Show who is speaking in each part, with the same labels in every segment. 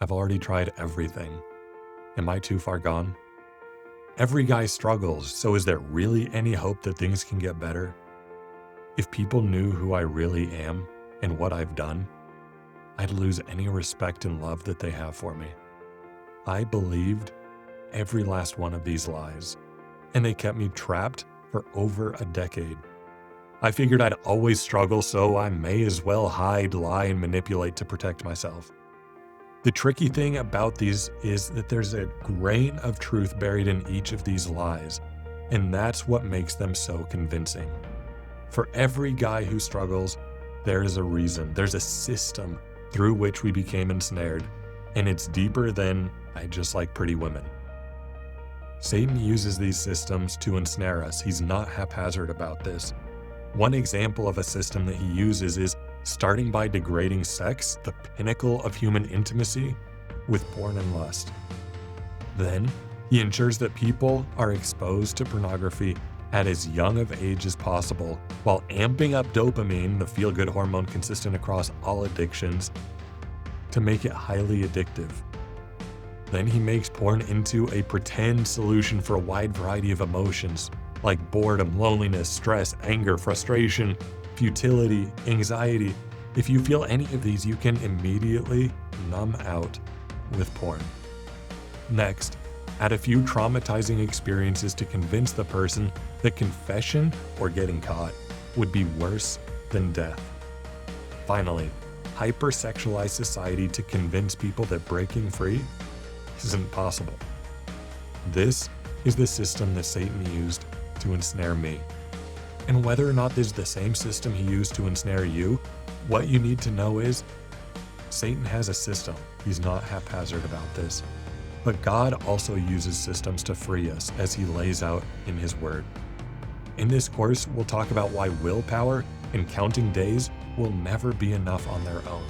Speaker 1: I've already tried everything. Am I too far gone? Every guy struggles, so is there really any hope that things can get better? If people knew who I really am and what I've done, I'd lose any respect and love that they have for me. I believed every last one of these lies, and they kept me trapped for over a decade. I figured I'd always struggle, so I may as well hide, lie, and manipulate to protect myself. The tricky thing about these is that there's a grain of truth buried in each of these lies, and that's what makes them so convincing. For every guy who struggles, there is a reason. There's a system through which we became ensnared, and it's deeper than "I just like pretty women." Satan uses these systems to ensnare us. He's not haphazard about this. One example of a system that he uses is starting by degrading sex, the pinnacle of human intimacy, with porn and lust. Then, he ensures that people are exposed to pornography at as young of age as possible, while amping up dopamine, the feel-good hormone consistent across all addictions, to make it highly addictive. Then he makes porn into a pretend solution for a wide variety of emotions, like boredom, loneliness, stress, anger, frustration, futility, anxiety. If you feel any of these, you can immediately numb out with porn. Next, add a few traumatizing experiences to convince the person that confession or getting caught would be worse than death. Finally, hypersexualize society to convince people that breaking free isn't possible. This is the system that Satan used to ensnare me. And whether or not this is the same system he used to ensnare you, what you need to know is Satan has a system. He's not haphazard about this. But God also uses systems to free us, as he lays out in his word. In this course, we'll talk about why willpower and counting days will never be enough on their own.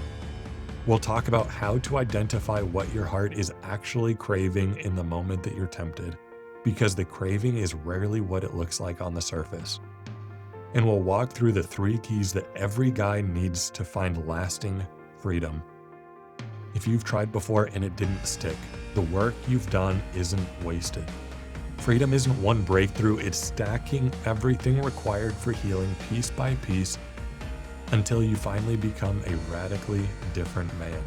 Speaker 1: We'll talk about how to identify what your heart is actually craving in the moment that you're tempted, because the craving is rarely what it looks like on the surface. And we'll walk through the 3 keys that every guy needs to find lasting freedom. If you've tried before and it didn't stick, the work you've done isn't wasted. Freedom isn't one breakthrough, it's stacking everything required for healing piece by piece until you finally become a radically different man.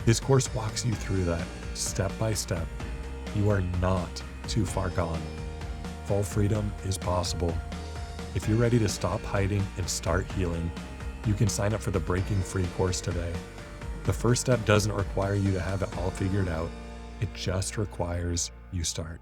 Speaker 1: This course walks you through that step by step. You are not too far gone. Full freedom is possible. If you're ready to stop hiding and start healing, you can sign up for the Breaking Free course today. The first step doesn't require you to have it all figured out. It just requires you start.